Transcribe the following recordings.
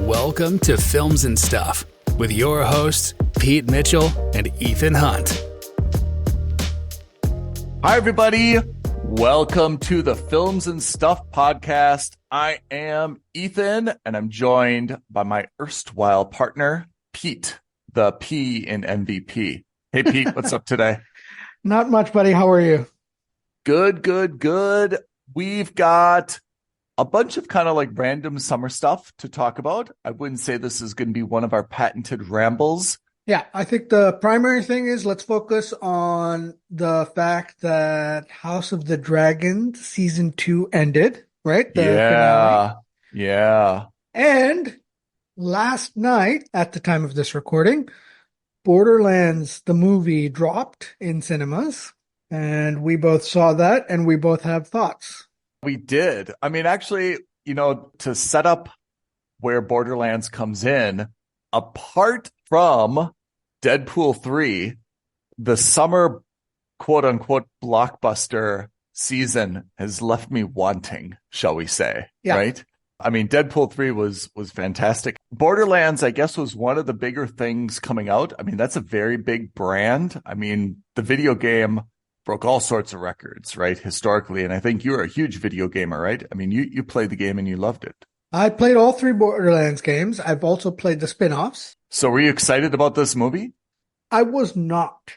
Welcome to Films and Stuff with your hosts, Pete Mitchell and Ethan Hunt. Hi, everybody. Welcome to the Films and Stuff podcast. I am Ethan, and I'm joined by my erstwhile partner, Pete, the P in MVP. Hey, Pete, what's up today? Not much, buddy. How are you? Good. We've got a bunch of kind of like random summer stuff to talk about. I wouldn't say this is going to be one of our patented rambles. Yeah, I think the primary thing is let's focus on the fact that House of the Dragon season 2 ended, right? The finale. Yeah. And last night, at the time of this recording, Borderlands, the movie, dropped in cinemas. And we both saw that, and we both have thoughts. We did. I mean, actually, to set up where Borderlands comes in, apart from Deadpool 3, the summer quote-unquote blockbuster season has left me wanting, shall we say, right? I mean, Deadpool 3 was fantastic. Borderlands, I guess, was one of the bigger things coming out. I mean, that's a very big brand. I mean, the video game broke all sorts of records, right, historically. And I think you're a huge video gamer, right? I mean, you played the game and you loved it. I played all 3 Borderlands games. I've also played the spin-offs. So were you excited about this movie? I was not.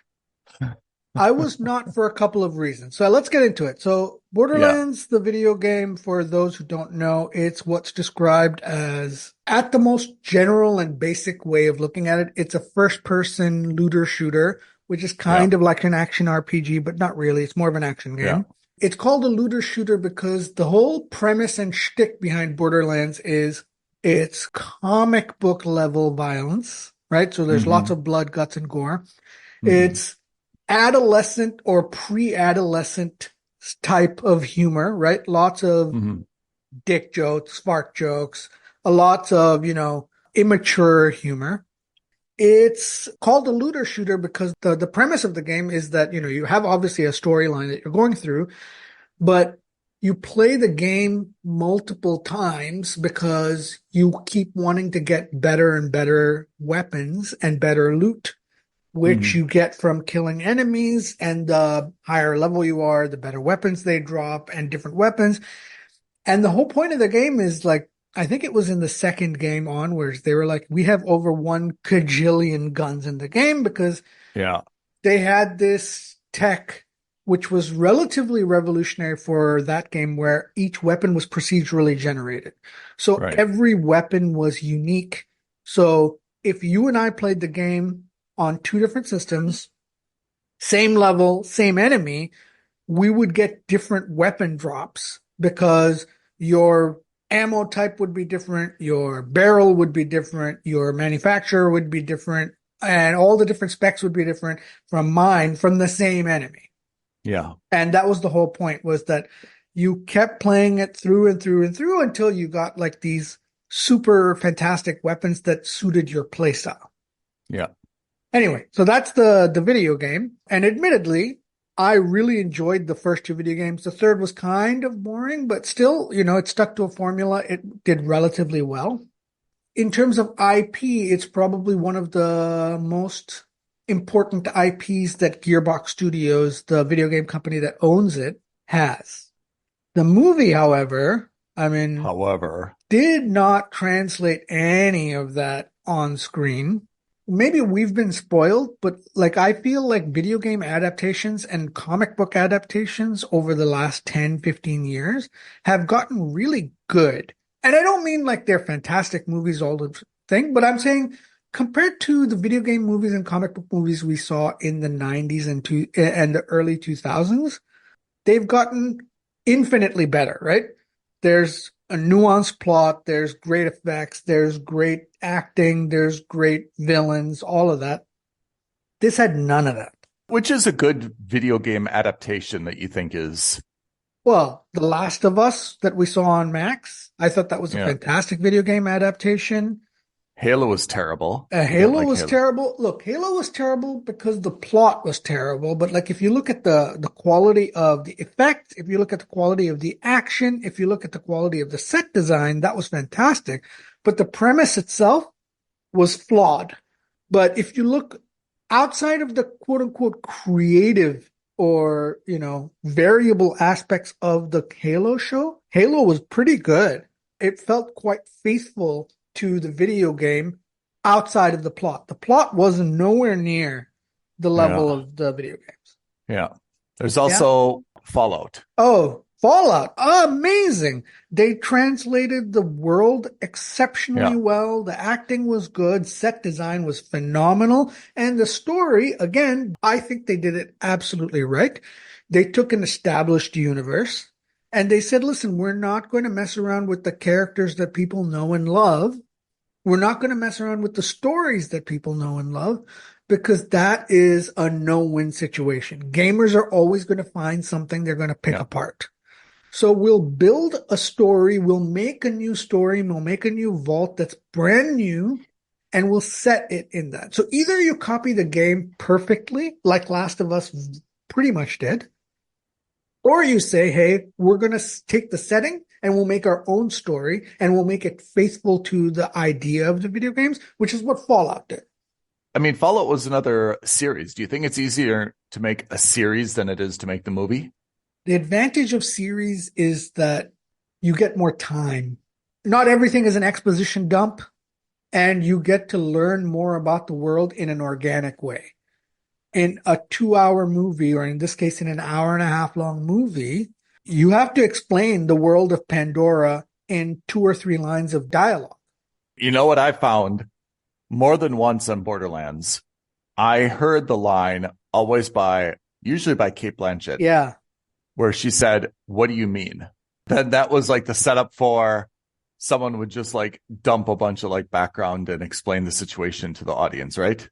I was not for a couple of reasons. So let's get into it. So Borderlands, the video game, for those who don't know, it's what's described as, at the most general and basic way of looking at it, it's a first-person looter shooter, which is kind of like an action RPG, but not really. It's more of an action game. Yeah. It's called a looter shooter because the whole premise and shtick behind Borderlands is it's comic book level violence, right? So there's lots of blood, guts, and gore. It's adolescent or pre-adolescent type of humor, right? Lots of dick jokes, fart jokes, a lot of, immature humor. It's called a looter shooter because the premise of the game is that, you have obviously a storyline that you're going through, but you play the game multiple times because you keep wanting to get better and better weapons and better loot, which you get from killing enemies. And the higher level you are, the better weapons they drop and different weapons. And the whole point of the game is like, I think it was in the second game onwards, they were like, we have over 1 kajillion guns in the game because they had this tech which was relatively revolutionary for that game where each weapon was procedurally generated. So every weapon was unique. So if you and I played the game on 2 different systems, same level, same enemy, we would get different weapon drops because your ammo type would be different, your barrel would be different, your manufacturer would be different, and all the different specs would be different from the same enemy. Yeah. And that was the whole point, was that you kept playing it through and through and through until you got like these super fantastic weapons that suited your playstyle. Yeah. Anyway, so that's the video game. And admittedly, I really enjoyed the first 2 video games. The third was kind of boring, but still, it stuck to a formula. It did relatively well. In terms of IP, it's probably one of the most important IPs that Gearbox Studios, the video game company that owns it, has. The movie, however, did not translate any of that on screen. Maybe we've been spoiled, but I feel like video game adaptations and comic book adaptations over the last 10, 15 years have gotten really good. And I don't mean like they're fantastic movies all the thing, but I'm saying compared to the video game movies and comic book movies we saw in the 90s and the early 2000s, they've gotten infinitely better, right? There's a nuanced plot, there's great effects, there's great acting, there's great villains, all of that. This had none of that. Which is a good video game adaptation that you think is? Well, The Last of Us that we saw on Max, I thought that was a fantastic video game adaptation. Halo was terrible. Halo was terrible. Look, Halo was terrible because the plot was terrible. But like, if you look at the quality of the effects, if you look at the quality of the action, if you look at the quality of the set design, that was fantastic. But the premise itself was flawed. But if you look outside of the quote unquote creative or, variable aspects of the Halo show, Halo was pretty good. It felt quite faithful to the video game outside of the plot. The plot wasn't nowhere near the level of the video games. Yeah. There's also Fallout. Oh, Fallout. Amazing. They translated the world exceptionally well. The acting was good. Set design was phenomenal. And the story, again, I think they did it absolutely right. They took an established universe and they said, listen, we're not going to mess around with the characters that people know and love. We're not going to mess around with the stories that people know and love, because that is a no-win situation. Gamers are always going to find something they're going to pick apart. So we'll build a story, we'll make a new story, we'll make a new vault that's brand new, and we'll set it in that. So either you copy the game perfectly, like Last of Us pretty much did, or you say, hey, we're going to take the setting and we'll make our own story and we'll make it faithful to the idea of the video games, which is what Fallout did. I mean, Fallout was another series. Do you think it's easier to make a series than it is to make the movie? The advantage of series is that you get more time. Not everything is an exposition dump, and you get to learn more about the world in an organic way. In a 2-hour movie, or in this case, in an 1.5 hour long movie, you have to explain the world of Pandora in 2 or 3 lines of dialogue. You know what I found more than once on Borderlands? I heard the line usually by Cate Blanchett. Yeah. Where she said, "What do you mean?" Then that was like the setup for someone would just like dump a bunch of like background and explain the situation to the audience, right?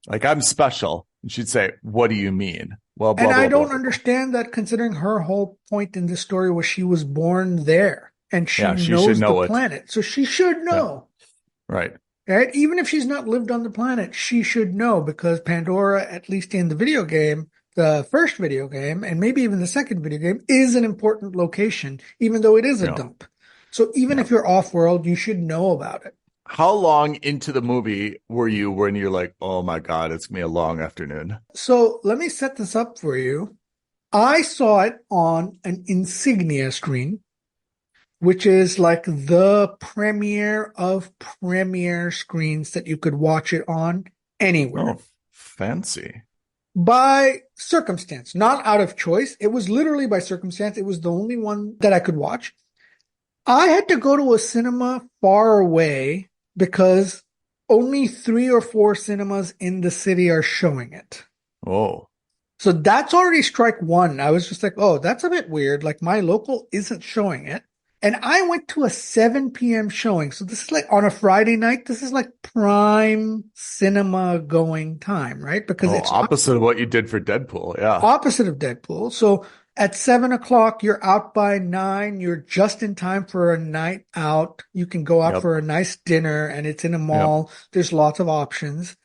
Like, I'm special. And she'd say, "What do you mean?" Well, blah, and blah, I don't blah. understand that, considering her whole point in this story was she was born there and she knows should know the planet. So she should know. Yeah. Right? Even if she's not lived on the planet, she should know, because Pandora, at least in the video game, the first video game, and maybe even the second video game, is an important location, even though it is a dump. So even if you're off-world, you should know about it. How long into the movie were you when you're like, oh my God, it's going to be a long afternoon? So let me set this up for you. I saw it on an Insignia screen, which is like the premiere of premiere screens that you could watch it on anywhere. Oh, fancy. By circumstance, not out of choice. It was literally by circumstance. It was the only one that I could watch. I had to go to a cinema far away because only 3 or 4 cinemas in the city are showing it. Oh. So that's already strike one. I was just like, oh, that's a bit weird. Like, my local isn't showing it. And I went to a 7 p.m. showing. So this is like on a Friday night. This is like prime cinema going time, right? Because it's opposite of what you did for Deadpool. Yeah. Opposite of Deadpool. So at 7 o'clock, you're out by 9. You're just in time for a night out. You can go out for a nice dinner, and it's in a mall. There's lots of options.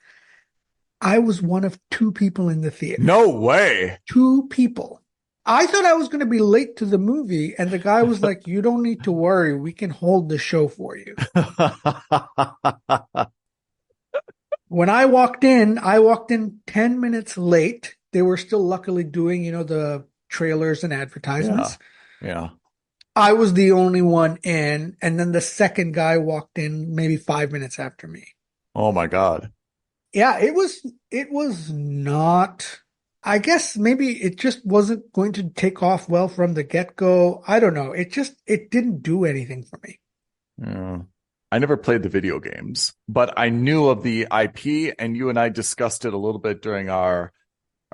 I was one of 2 people in the theater. No way. 2 people. I thought I was going to be late to the movie, and the guy was like, you don't need to worry. We can hold the show for you. When I walked in 10 minutes late. They were still luckily doing, the trailers and advertisements. Yeah. I was the only one in, and then the second guy walked in maybe 5 minutes after me. Oh my God. Yeah, it was not... I guess maybe it just wasn't going to take off well from the get-go. I don't know. It didn't do anything for me. Yeah. I never played the video games, but I knew of the IP, and you and I discussed it a little bit during our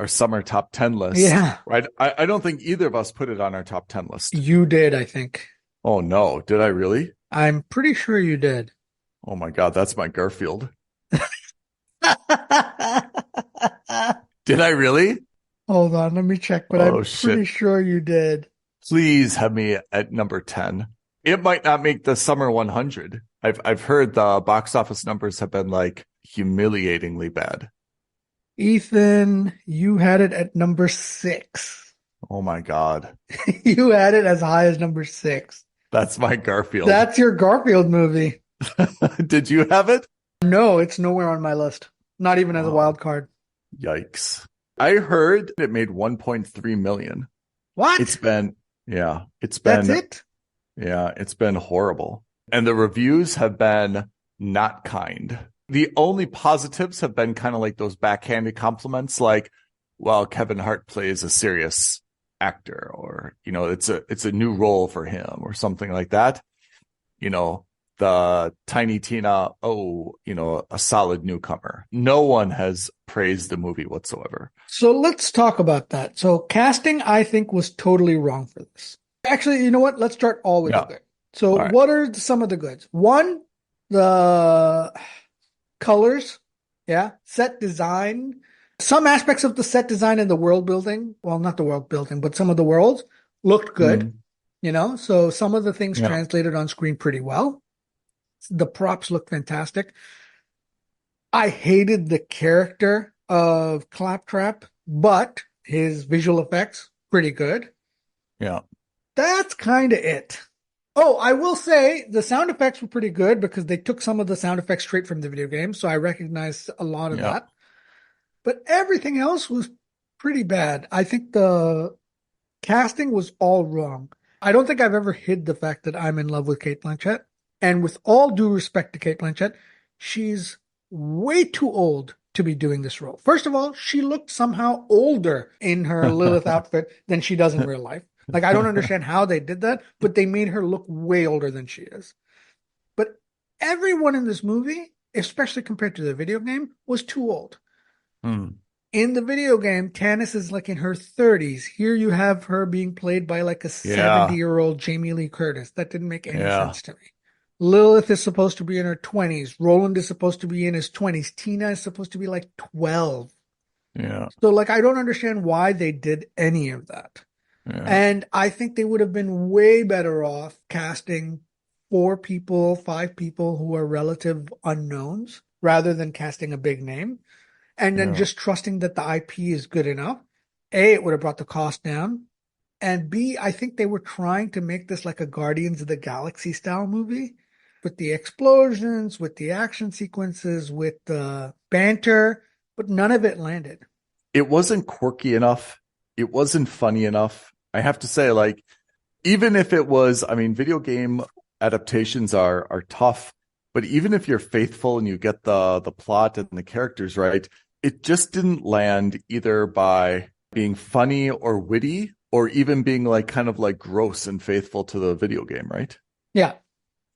summer top 10 list. Yeah. Right? I don't think either of us put it on our top 10 list. You did, I think. Oh, no. Did I really? I'm pretty sure you did. Oh, my God. That's my Garfield. Did I really? Hold on, let me check, but I'm pretty sure you did. Please have me at number 10. It might not make the summer 100. I've heard the box office numbers have been like humiliatingly bad. Ethan, you had it at number 6. Oh my God. You had it as high as number 6. That's my Garfield. That's your Garfield movie. Did you have it? No, it's nowhere on my list. Not even as a Oh, wild card. yikes. I heard it made 1.3 million. What? It's been it's That's been it? it's been horrible. And the reviews have been not kind. The only positives have been kind of like those backhanded compliments, like, well, Kevin Hart plays a serious actor, or, it's a new role for him or something like that. The Tiny Tina, a solid newcomer. No one has praised the movie whatsoever. So let's talk about that. So casting, I think, was totally wrong for this. Actually, you know what? Let's start all with the good. So All right. what are some of the goods? One, the colors, set design. Some aspects of the set design and the world building, well, not the world building, but some of the worlds looked good, so some of the things translated on screen pretty well. The props look fantastic. I hated the character of Claptrap, but his visual effects, pretty good. Yeah. That's kind of it. Oh, I will say the sound effects were pretty good because they took some of the sound effects straight from the video game, so I recognized a lot of that. But everything else was pretty bad. I think the casting was all wrong. I don't think I've ever hid the fact that I'm in love with Cate Blanchett. And with all due respect to Cate Blanchett, she's way too old to be doing this role. First of all, she looked somehow older in her Lilith outfit than she does in real life. Like, I don't understand how they did that, but they made her look way older than she is. But everyone in this movie, especially compared to the video game, was too old. In the video game, Tannis is like in her 30s. Here you have her being played by like a 70-year-old Jamie Lee Curtis. That didn't make any sense to me. Lilith is supposed to be in her 20s. Roland is supposed to be in his 20s. Tina is supposed to be like 12. Yeah. So like, I don't understand why they did any of that. Yeah. And I think they would have been way better off casting 4 people, 5 people who are relative unknowns rather than casting a big name. And then just trusting that the IP is good enough. A, it would have brought the cost down. And B, I think they were trying to make this like a Guardians of the Galaxy style movie with the explosions, with the action sequences, with the banter, but none of it landed. It wasn't quirky enough. It wasn't funny enough. I have to say, like, even if it was, I mean, video game adaptations are tough, but even if you're faithful and you get the plot and the characters right, it just didn't land either by being funny or witty or even being like kind of like gross and faithful to the video game, right? Yeah.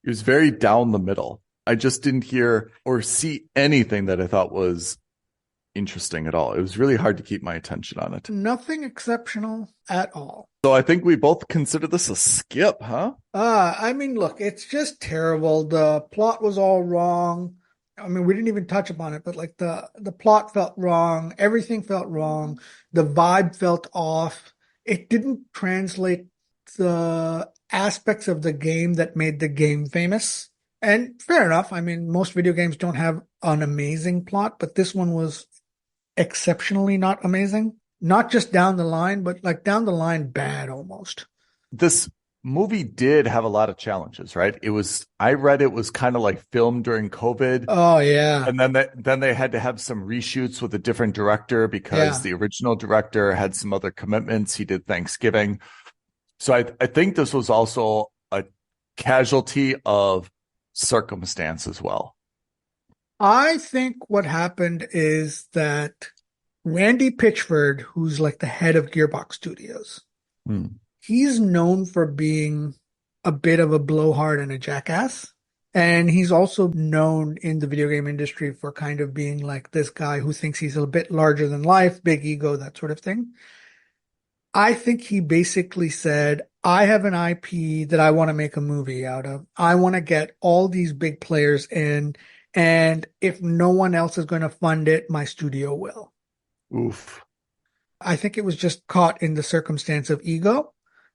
It was very down the middle. I just didn't hear or see anything that I thought was interesting at all. It was really hard to keep my attention on it. Nothing exceptional at all. So I think we both consider this a skip, huh? I mean, look, it's just terrible. The plot was all wrong. I mean, we didn't even touch upon it, but like the plot felt wrong. Everything felt wrong. The vibe felt off. It didn't translate the aspects of the game that made the game famous. And fair enough. I mean, most video games don't have an amazing plot, but this one was exceptionally not amazing. Not just down the line, but like down the line bad almost. This movie did have a lot of challenges, right? I read it was kind of like filmed during COVID. Oh yeah. And then they had to have some reshoots with a different director because the original director had some other commitments. He did Thanksgiving. So I think this was also a casualty of circumstance as well. I think what happened is that Randy Pitchford, who's like the head of Gearbox Studios, he's known for being a bit of a blowhard and a jackass. And he's also known in the video game industry for kind of being like this guy who thinks he's a bit larger than life, big ego, that sort of thing. I think he basically said, I have an IP that I want to make a movie out of. I want to get all these big players in. And if no one else is going to fund it, my studio will. Oof. I think it was just caught in the circumstance of ego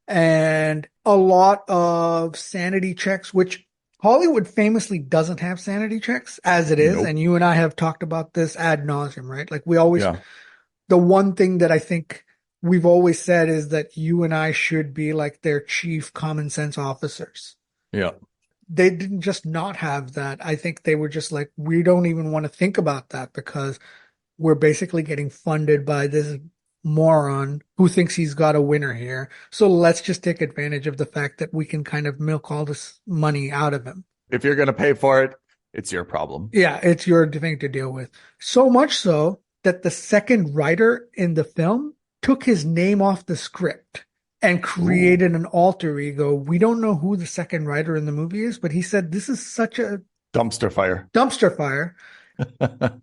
and a lot of sanity checks, which Hollywood famously doesn't have sanity checks as it is. Nope. And you and I have talked about this ad nauseum, right? Like we always, Yeah. the one thing that I think we've always said is that you and I should be like their chief common sense officers. Yeah. They didn't just not have that. I think they were just like, we don't even want to think about that because we're basically getting funded by this moron who thinks he's got a winner here. So let's just take advantage of the fact that we can kind of milk all this money out of him. If you're going to pay for it, it's your problem. Yeah, it's your thing to deal with. So much so that the second writer in the film took his name off the script and created an alter ego. We don't know who the second writer in the movie is, but he said this is such a dumpster fire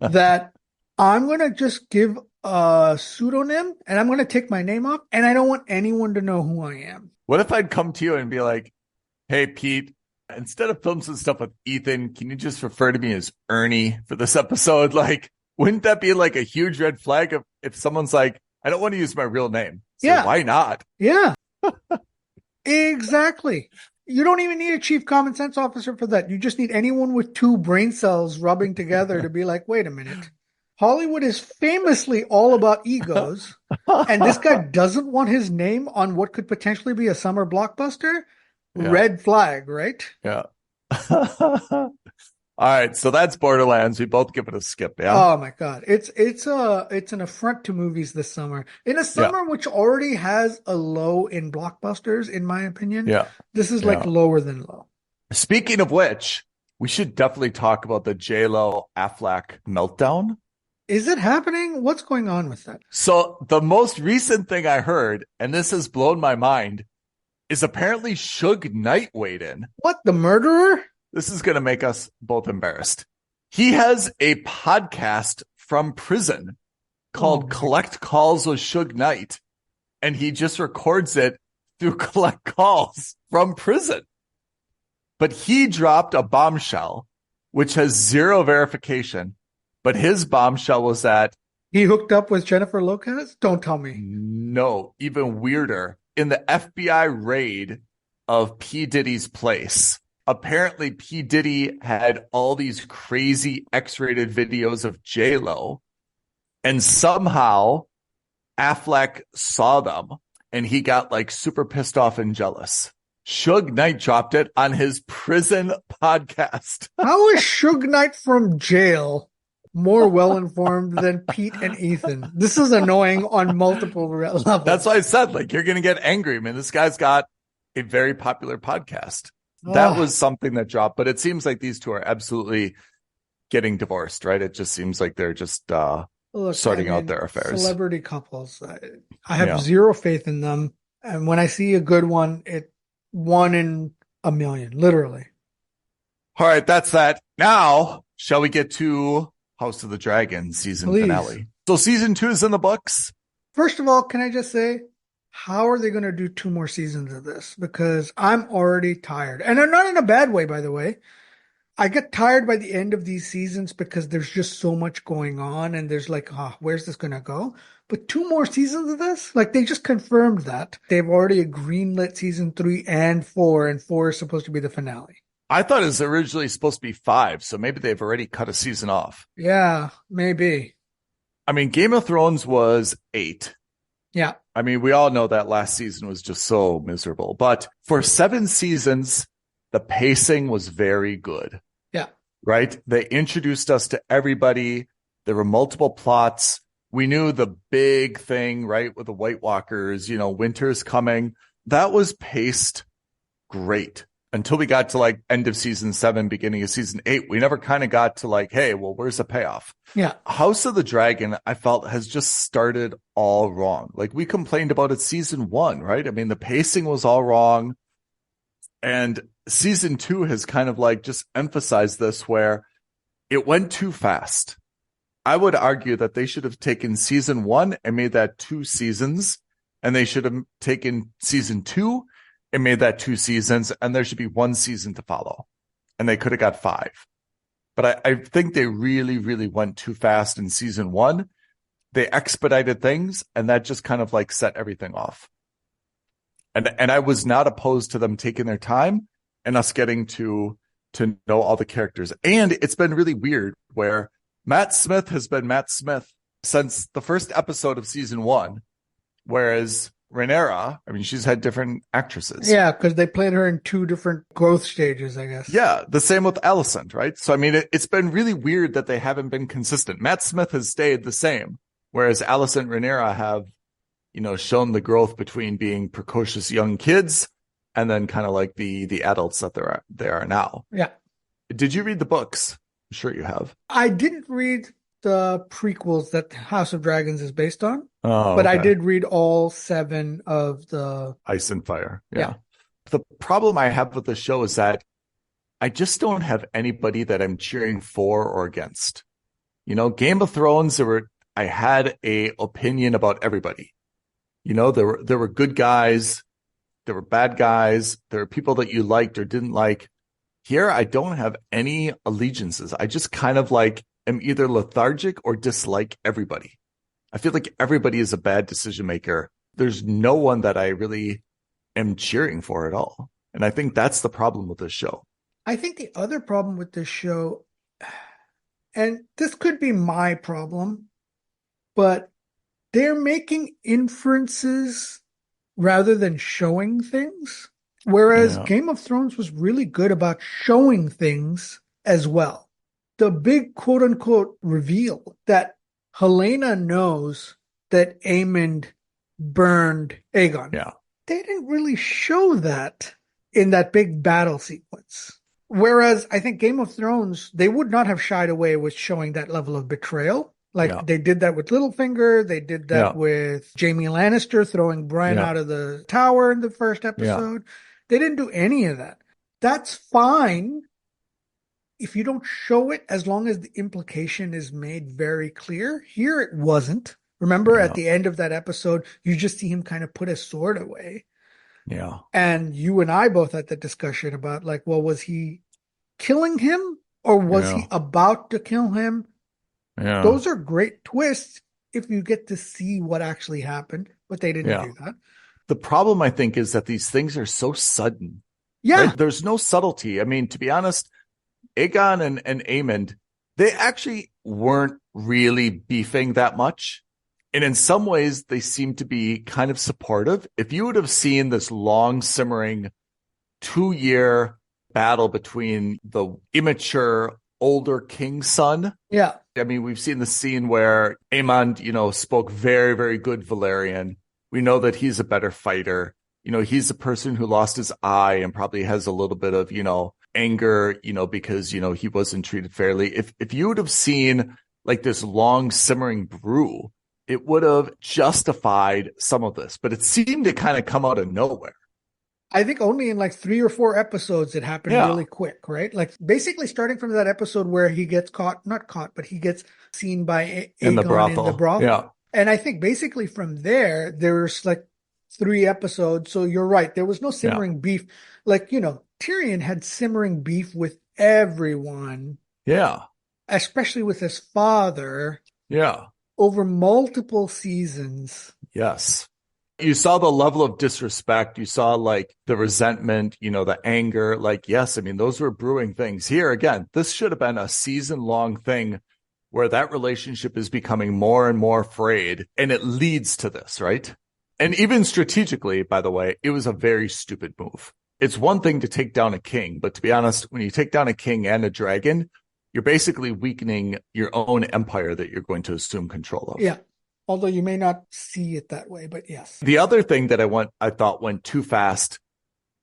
that I'm going to just give a pseudonym and I'm going to take my name off and I don't want anyone to know who I am. What if I'd come to you and be like, hey, Pete, instead of films and stuff with Ethan, can you just refer to me as Ernie for this episode? Like, wouldn't that be like a huge red flag if someone's like, I don't want to use my real name. So Yeah. why not? Yeah, exactly. You don't even need a chief common sense officer for that. You just need anyone with two brain cells rubbing together to be like, wait a minute. Hollywood is famously all about egos, and this guy doesn't want his name on what could potentially be a summer blockbuster. Yeah. Red flag, right? Yeah. All right, so that's Borderlands. We both give it a skip, yeah? Oh my God. It's an affront to movies this summer. In a summer which already has a low in blockbusters, in my opinion. Yeah. This is like lower than low. Speaking of which, we should definitely talk about the J-Lo Affleck meltdown. Is it happening? What's going on with that? So the most recent thing I heard, and this has blown my mind, is apparently Suge Knight weighed in. What, the murderer? This is going to make us both embarrassed. He has a podcast from prison called Collect Calls with Suge Knight, and he just records it through Collect Calls from prison. But he dropped a bombshell, which has zero verification, but his bombshell was that he hooked up with Jennifer Lopez? Don't tell me. No, even weirder. In the FBI raid of P. Diddy's place, apparently P. Diddy had all these crazy X-rated videos of J-Lo, and somehow Affleck saw them and he got like super pissed off and jealous. Suge Knight dropped it on his prison podcast. How is Suge Knight from jail more well-informed than Pete and Ethan? This is annoying on multiple levels. That's why I said, like, you're going to get angry, man. This guy's got a very popular podcast. That was something that dropped, but it seems like these two are absolutely getting divorced, right? It just seems like they're just sorting out their affairs. Celebrity couples. I have zero faith in them. And when I see a good one, it's 1 in a million, literally. All right, that's that. Now, shall we get to House of the Dragon season finale? So season 2 is in the books. First of all, can I just say, how are they going to do 2 more seasons of this? Because I'm already tired. And I'm not in a bad way, by the way. I get tired by the end of these seasons because there's just so much going on and there's like, where's this going to go? But 2 more seasons of this? Like, they just confirmed that. They've already greenlit season 3 and 4, and 4 is supposed to be the finale. I thought it was originally supposed to be 5, so maybe they've already cut a season off. Yeah, maybe. I mean, Game of Thrones was 8. Yeah. I mean, we all know that last season was just so miserable. But for 7 seasons, the pacing was very good. Yeah. Right? They introduced us to everybody. There were multiple plots. We knew the big thing, right, with the White Walkers, winter's coming. That was paced great until we got to like end of season 7, beginning of season 8. We never kind of got to like, hey, well, where's the payoff? Yeah. House of the Dragon, I felt, has just started all wrong. Like, we complained about it season 1, right? I mean, the pacing was all wrong. And season 2 has kind of like just emphasized this, where it went too fast. I would argue that they should have taken season 1 and made that 2 seasons, and they should have taken season 2 and made that 2 seasons, and there should be 1 season to follow, and they could have got 5. But I think they really, really went too fast in season 1. They expedited things, and that just kind of like set everything off. And I was not opposed to them taking their time and us getting to to know all the characters. And it's been really weird where Matt Smith has been Matt Smith since the first episode of season 1, whereas Rhaenyra, I mean, she's had different actresses. Yeah, because they played her in 2 different growth stages, I guess. Yeah, the same with Alicent, right? So, I mean, it's been really weird that they haven't been consistent. Matt Smith has stayed the same, whereas Alicent and Rhaenyra have, shown the growth between being precocious young kids and then kind of like the adults that they are now. Yeah. Did you read the books? I'm sure you have. I didn't read the prequels that House of Dragons is based on, okay. but I did read all 7 of the Ice and Fire. Yeah. The problem I have with the show is that I just don't have anybody that I'm cheering for or against. Game of Thrones, I had a opinion about everybody. There were good guys, there were bad guys, there were people that you liked or didn't like. Here, I don't have any allegiances. I just kind of am either lethargic or dislike everybody. I feel like everybody is a bad decision maker. There's no one that I really am cheering for at all. And I think that's the problem with this show. I think the other problem with this show, and this could be my problem, but they're making inferences rather than showing things. Whereas Game of Thrones was really good about showing things as well. The big quote unquote reveal that Helena knows that Aemond burned Aegon. Yeah. They didn't really show that in that big battle sequence. Whereas I think Game of Thrones, they would not have shied away with showing that level of betrayal. They did that with Littlefinger. They did that with Jaime Lannister throwing Bran out of the tower in the first episode. They didn't do any of that. That's fine if you don't show it, as long as the implication is made very clear. Here it wasn't. Remember at the end of that episode, you just see him kind of put his sword away. Yeah. And you and I both had the discussion about was he killing him or was he about to kill him? Yeah. Those are great twists if you get to see what actually happened, but they didn't do that. The problem, I think, is that these things are so sudden. Yeah. Right? There's no subtlety. I mean, to be honest, Aegon and Aemond, they actually weren't really beefing that much. And in some ways, they seem to be kind of supportive. If you would have seen this long simmering 2-year battle between the immature older king's son. Yeah. I mean, we've seen the scene where Aemond, spoke very, very good Valyrian. We know that he's a better fighter. He's a person who lost his eye and probably has a little bit of, anger, because, he wasn't treated fairly. If you would have seen this long simmering brew, it would have justified some of this, but it seemed to kind of come out of nowhere. I think only in 3 or 4 episodes it happened really quick, right? Basically starting from that episode where he gets not caught, but he gets seen by Aegon in the brothel. Yeah. And I think basically from there's 3 episodes. So you're right. There was no simmering beef. Tyrion had simmering beef with everyone. Yeah. Especially with his father. Yeah. Over multiple seasons. Yes. You saw the level of disrespect. You saw the resentment, the anger. Yes, I mean, those were brewing things. Here, again, this should have been a season-long thing where that relationship is becoming more and more frayed, and it leads to this, right? And even strategically, by the way, it was a very stupid move. It's one thing to take down a king, but to be honest, when you take down a king and a dragon, you're basically weakening your own empire that you're going to assume control of. Yeah. Although you may not see it that way, but yes. The other thing that I thought went too fast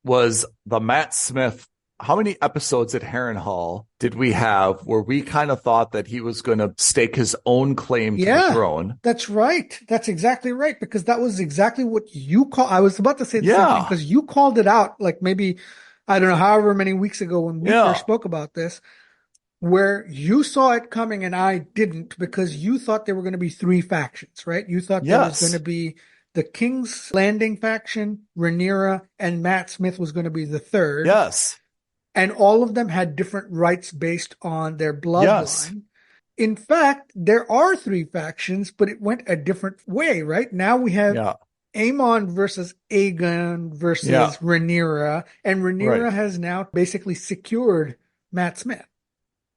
was the Matt Smith. How many episodes at Harrenhal did we have where we kind of thought that he was going to stake his own claim to the throne? That's right. That's exactly right. Because that was exactly what you call. I was about to say the same thing because you called it out maybe, I don't know, however many weeks ago when we first spoke about this. Where you saw it coming and I didn't because you thought there were going to be 3 factions, right? You thought there was going to be the King's Landing faction, Rhaenyra, and Matt Smith was going to be the 3rd. Yes. And all of them had different rights based on their bloodline. Yes. In fact, there are 3 factions, but it went a different way, right? Now we have Aemon versus Aegon versus Rhaenyra, and Rhaenyra has now basically secured Matt Smith.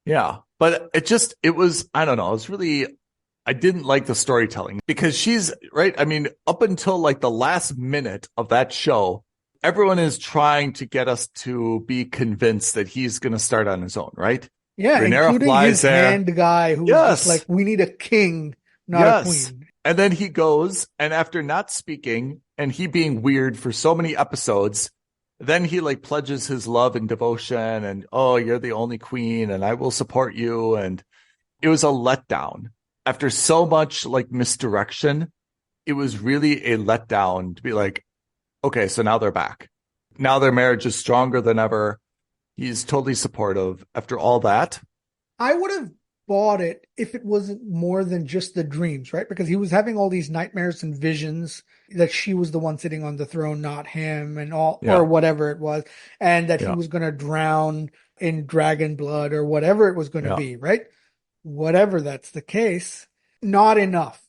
Yeah. But it was, I don't know. It was really, I didn't like the storytelling because she's right. I mean, up until like the last minute of that show, everyone is trying to get us to be convinced that he's going to start on his own, right? Yeah, Rhaenyra including flies his there. hand guy who's just like, we need a king, not a queen. And then he goes, and after not speaking and he being weird for so many episodes, then he like pledges his love and devotion and, oh, you're the only queen and I will support you. And it was a letdown. After so much like misdirection, it was really a letdown to be like, okay, so now they're back. Now their marriage is stronger than ever. He's totally supportive after all that. I would have bought it if it wasn't more than just the dreams, right? Because he was having all these nightmares and visions that she was the one sitting on the throne, not him, and all, or whatever it was, and that he was going to drown in dragon blood or whatever it was going to be, right? Whatever that's the case, not enough.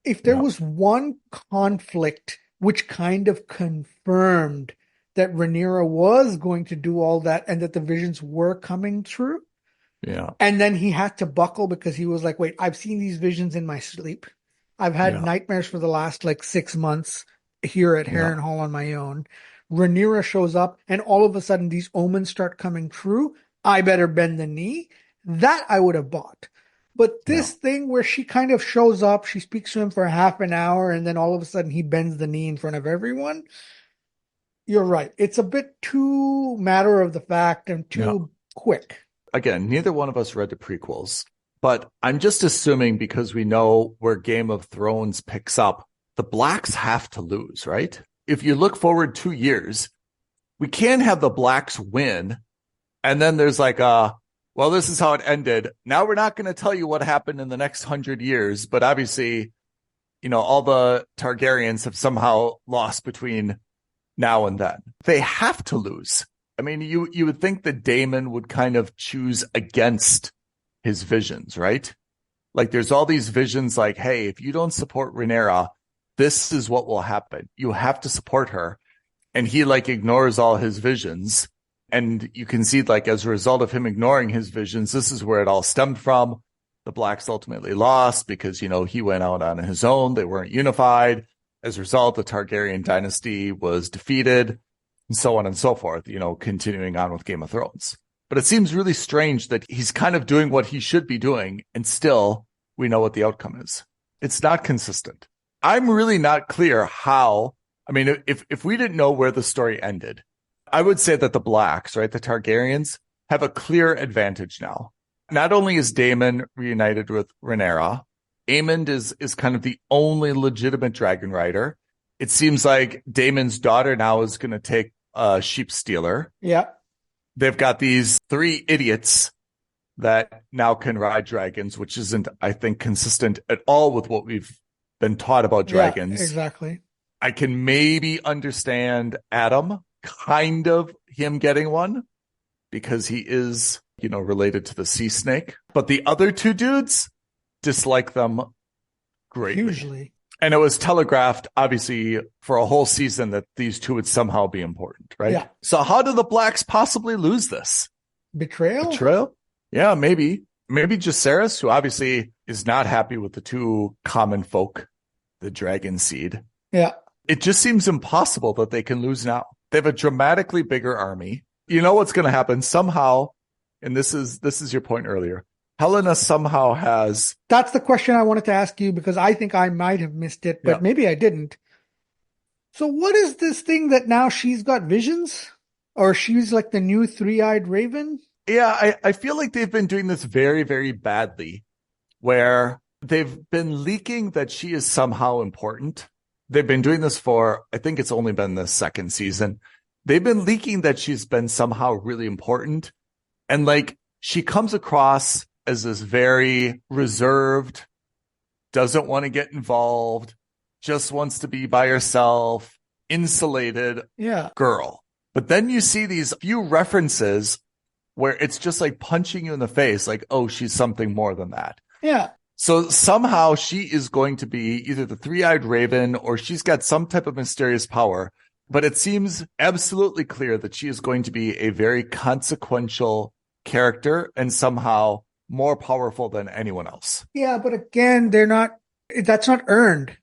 If there was one conflict which kind of confirmed that Rhaenyra was going to do all that and that the visions were coming true. Yeah. And then he had to buckle because he was like, wait, I've seen these visions in my sleep. I've had nightmares for the last like 6 months here at Harrenhal on my own. Rhaenyra shows up and all of a sudden these omens start coming true. I better bend the knee. That I would have bought. But this thing where she kind of shows up, she speaks to him for half an hour, and then all of a sudden he bends the knee in front of everyone. You're right. It's a bit too matter of the fact and too quick. Again, neither one of us read the prequels, but I'm just assuming because we know where Game of Thrones picks up, the Blacks have to lose, right? If you look forward 2 years, we can't have the Blacks win. And then there's like well, this is how it ended. Now we're not going to tell you what happened in the next 100 years, but obviously, you know, all the Targaryens have somehow lost between now and then. They have to lose. I mean, you would think that Daemon would kind of choose against his visions, right? Like there's all these visions like, hey, if you don't support Rhaenyra, this is what will happen. You have to support her. And he like ignores all his visions. And you can see, like, as a result of him ignoring his visions, this is where it all stemmed from. The Blacks ultimately lost because, you know, he went out on his own. They weren't unified. As a result, the Targaryen dynasty was defeated and so on and so forth, you know, continuing on with Game of Thrones. But it seems really strange that he's kind of doing what he should be doing and still we know what the outcome is. It's not consistent. I'm really not clear how, I mean, if we didn't know where the story ended, I would say that the Blacks, right, the Targaryens, have a clear advantage now. Not only is Daemon reunited with Rhaenyra, Aemond is kind of the only legitimate dragon rider. It seems like Daemon's daughter now is going to take a sheep stealer. Yeah. They've got these 3 idiots that now can ride dragons, which isn't, I think, consistent at all with what we've been taught about dragons. Yeah, exactly. I can maybe understand Adam, kind of him getting one because he is, you know, related to the sea snake. But the other 2 dudes dislike them greatly. Hugely. And it was telegraphed, obviously, for a whole season that these 2 would somehow be important, right? Yeah. So how do the Blacks possibly lose this? Betrayal? Betrayal? Yeah, maybe. Maybe Jacaerys, who obviously is not happy with the 2 common folk, the dragon seed. Yeah. It just seems impossible that they can lose now. They have a dramatically bigger army. You know what's going to happen somehow, and this is your point earlier. Helena somehow has... That's the question I wanted to ask you because I think I might have missed it, but maybe I didn't. So what is this thing that now she's got visions? Or she's like the new 3-eyed raven? Yeah, I feel like they've been doing this very, very badly, where they've been leaking that she is somehow important. They've been doing this for, I think it's only been the 2nd season. They've been leaking that she's been somehow really important. And like, she comes across as this very reserved, doesn't want to get involved, just wants to be by herself, insulated girl. But then you see these few references where it's just like punching you in the face, like, oh, she's something more than that. Yeah. So somehow she is going to be either the 3-eyed raven or she's got some type of mysterious power. But it seems absolutely clear that she is going to be a very consequential character and somehow more powerful than anyone else. Yeah, but again, that's not earned.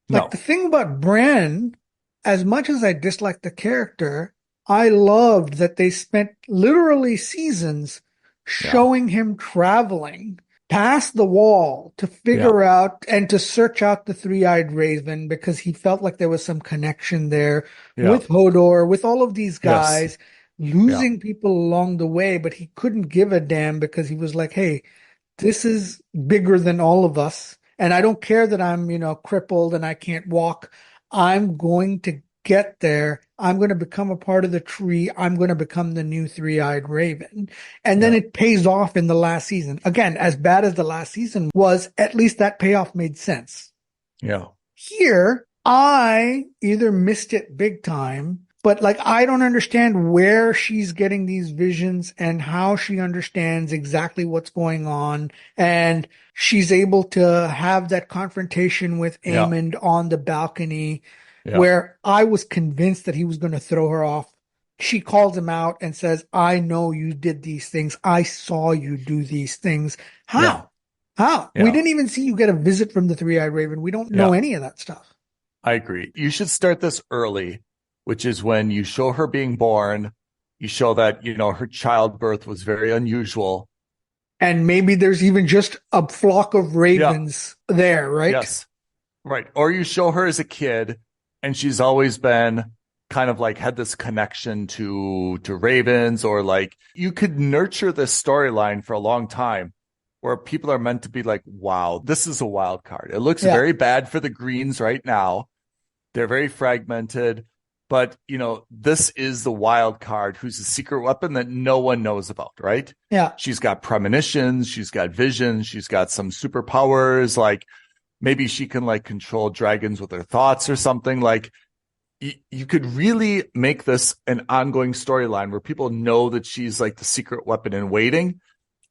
Like No. the thing about Bran, as much as I dislike the character, I loved that they spent literally seasons showing him traveling past the wall to figure out and to search out the three-eyed raven because he felt like there was some connection there with Hodor, with all of these guys, losing people along the way, but he couldn't give a damn because he was like, hey, this is bigger than all of us. And I don't care that I'm, crippled and I can't walk. I'm going to get there. I'm going to become a part of the tree. I'm going to become the new three-eyed raven. And then it pays off in the last season. Again, as bad as the last season was, at least that payoff made sense. Yeah. Here, I either missed it big time, but like, I don't understand where she's getting these visions and how she understands exactly what's going on. And she's able to have that confrontation with Aemond on the balcony where I was convinced that he was going to throw her off. She calls him out and says, I know you did these things. I saw you do these things. How? Yeah. How? Yeah. We didn't even see you get a visit from the three-eyed raven. We don't know any of that stuff. I agree. You should start this early, which is when you show her being born. You show that, her childbirth was very unusual. And maybe there's even just a flock of ravens there, right? Yes. Right. Or you show her as a kid and she's always been kind of like had this connection to ravens, or like you could nurture this storyline for a long time where people are meant to be like, wow, this is a wild card. It looks very bad for the Greens right now. They're very fragmented. But, this is the wild card who's a secret weapon that no one knows about, right? Yeah. She's got premonitions. She's got visions. She's got some superpowers. Like maybe she can like control dragons with her thoughts or something. Like you could really make this an ongoing storyline where people know that she's like the secret weapon in waiting.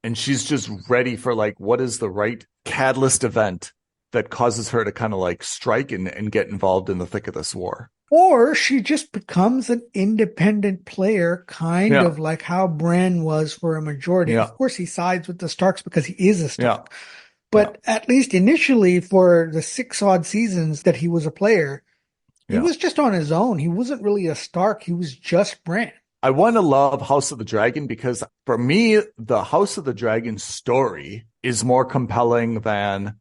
And she's just ready for like, what is the right catalyst event that causes her to kind of like strike and get involved in the thick of this war. Or she just becomes an independent player, kind of like how Bran was for a majority. Of course, he sides with the Starks because he is a Stark. But at least initially, for the 6 odd seasons that he was a player, he was just on his own. He wasn't really a Stark. He was just Bran. I want to love House of the Dragon because for me, the House of the Dragon story is more compelling than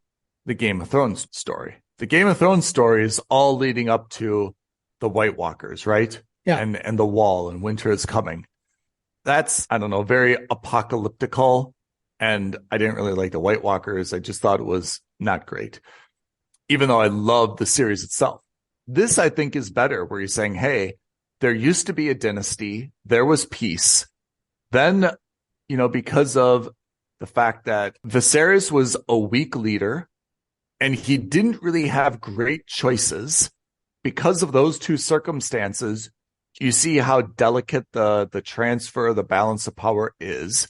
the Game of Thrones story. The Game of Thrones story is all leading up to the White Walkers, right? Yeah. And the wall and winter is coming. That's, I don't know, very apocalyptical. And I didn't really like the White Walkers. I just thought it was not great, even though I loved the series itself. This, I think, is better where you're saying, hey, there used to be a dynasty. There was peace. Then, because of the fact that Viserys was a weak leader and he didn't really have great choices, because of those two circumstances, you see how delicate the transfer, the balance of power is.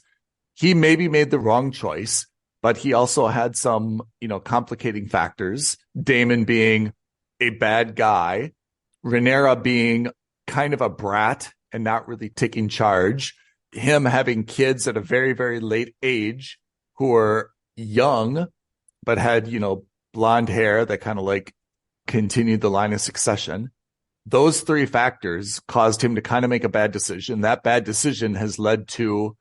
He maybe made the wrong choice, but he also had some, complicating factors. Daemon being a bad guy, Rhaenyra being kind of a brat and not really taking charge, him having kids at a very, very late age who were young, but had, blonde hair that kind of like continued the line of succession. Those 3 factors caused him to kind of make a bad decision. That bad decision has led to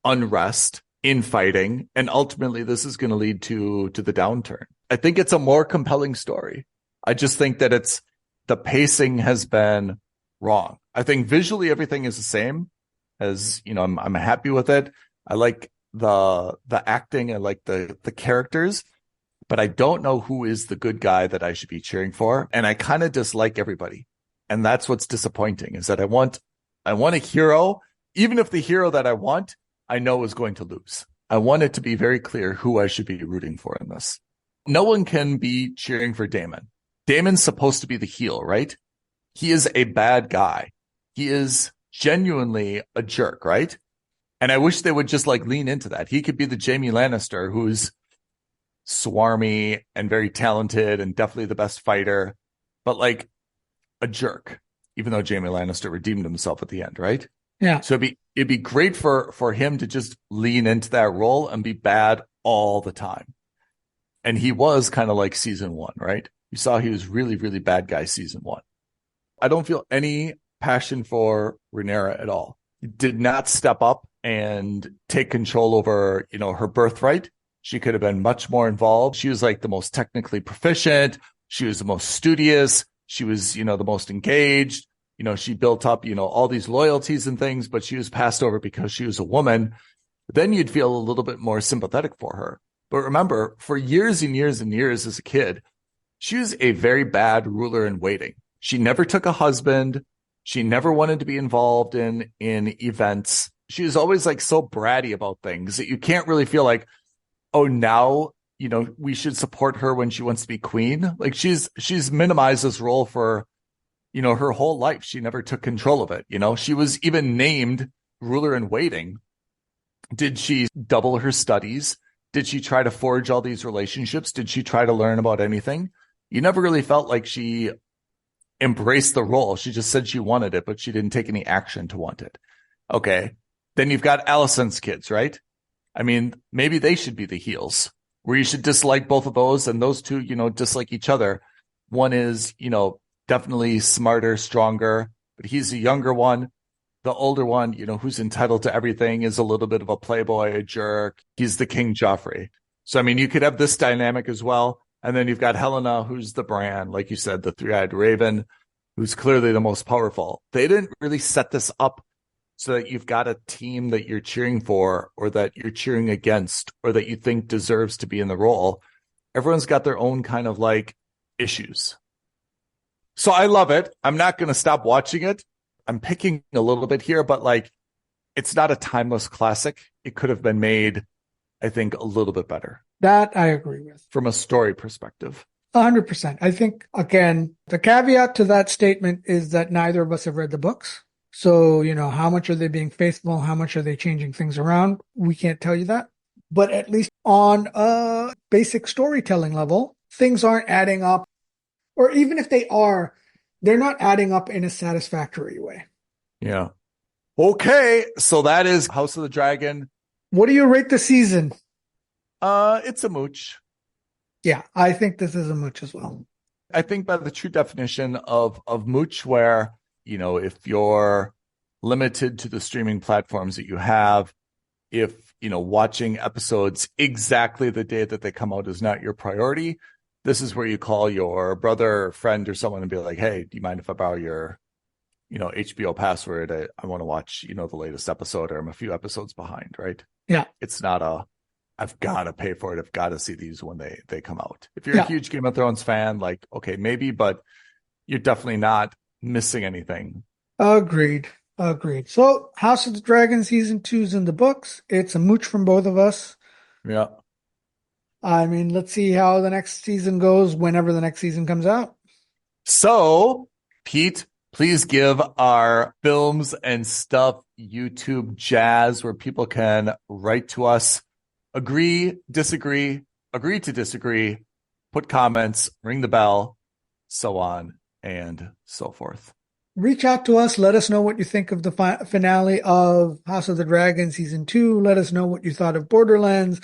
unrest, infighting, and ultimately this is going to lead to the downturn. I think it's a more compelling story. I just think that the pacing has been wrong. I think visually everything is the same as, I'm happy with it. I like the acting. I like the characters, but I don't know who is the good guy that I should be cheering for. And I kind of dislike everybody. And that's what's disappointing, is that I want a hero, even if the hero that I want, I know is going to lose. I want it to be very clear who I should be rooting for in this. No one can be cheering for Daemon. Daemon's supposed to be the heel, right? He is a bad guy. He is genuinely a jerk, right? And I wish they would just like lean into that. He could be the Jaime Lannister, who's swarmy and very talented and definitely the best fighter, but like a jerk, even though Jaime Lannister redeemed himself at the end, right? Yeah. So it'd be great for him to just lean into that role and be bad all the time. And he was kind of like season 1, right? You saw he was really, really bad guy season 1. I don't feel any passion for Rhaenyra at all. He did not step up and take control over, her birthright. She could have been much more involved. She was like the most technically proficient. She was the most studious. She was, the most engaged. She built up, all these loyalties and things, but she was passed over because she was a woman. Then you'd feel a little bit more sympathetic for her. But remember, for years and years and years as a kid, she was a very bad ruler in waiting. She never took a husband. She never wanted to be involved in events. She was always like so bratty about things that you can't really feel like, oh, now, we should support her when she wants to be queen. Like she's minimized this role for, her whole life. She never took control of it. She was even named ruler in waiting. Did she double her studies? Did she try to forge all these relationships? Did she try to learn about anything? You never really felt like she embraced the role. She just said she wanted it, but she didn't take any action to want it. Okay. Then you've got Alicent's kids, right? I mean, maybe they should be the heels, where you should dislike both of those, and those two, dislike each other. One is, definitely smarter, stronger, but he's the younger one. The older one, who's entitled to everything, is a little bit of a playboy, a jerk. He's the King Joffrey. So, I mean, you could have this dynamic as well. And then you've got Helena, who's the Bran, like you said, the three-eyed raven, who's clearly the most powerful. They didn't really set this up so that you've got a team that you're cheering for, or that you're cheering against, or that you think deserves to be in the role. Everyone's got their own kind of like issues. So I love it. I'm not going to stop watching it. I'm picking a little bit here, but like, it's not a timeless classic. It could have been made, I think, a little bit better. That I agree with. From a story perspective. 100%. I think, again, the caveat to that statement is that neither of us have read the books. So, how much are they being faithful? How much are they changing things around? We can't tell you that. But at least on a basic storytelling level, things aren't adding up. Or even if they are, they're not adding up in a satisfactory way. Yeah. Okay. So that is House of the Dragon. What do you rate the season? It's a mooch. Yeah, I think this is a mooch as well. I think by the true definition of mooch, where, if you're limited to the streaming platforms that you have, if, watching episodes exactly the day that they come out is not your priority, this is where you call your brother or friend or someone and be like, hey, do you mind if I borrow your, HBO password? I want to watch, the latest episode, or I'm a few episodes behind, right? Yeah. It's not I've got to pay for it. I've got to see these when they come out. If you're a huge Game of Thrones fan, like, okay, maybe, but you're definitely not missing anything. Agreed. So House of the Dragon season 2 is in the books. It's a mooch from both of us. Yeah. I mean, let's see how the next season goes whenever the next season comes out. So, Pete, please give our Films and Stuff YouTube jazz, where people can write to us, agree, disagree, agree to disagree, put comments, ring the bell, so on and so forth. Reach out to us. Let us know what you think of the finale of House of the Dragon season 2. Let us know what you thought of Borderlands.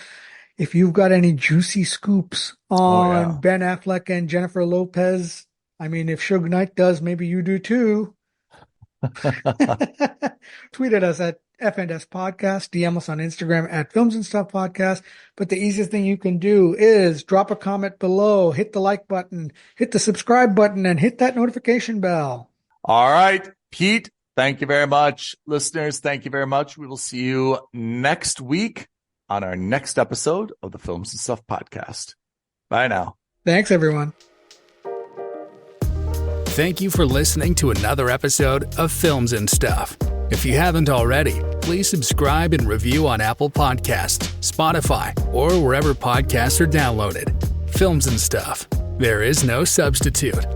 If you've got any juicy scoops on Ben Affleck and Jennifer Lopez, I mean, if Suge Knight does, maybe you do too. Tweet at us at FNS Podcast. DM us on Instagram at Films and Stuff Podcast. But the easiest thing you can do is drop a comment below, hit the like button, hit the subscribe button, and hit that notification bell. All right, Pete, thank you very much. Listeners, thank you very much. We will see you next week on our next episode of the Films and Stuff Podcast. Bye now. Thanks, everyone. Thank you for listening to another episode of Films and Stuff. If you haven't already, please subscribe and review on Apple Podcasts, Spotify, or wherever podcasts are downloaded. Films and Stuff. There is no substitute.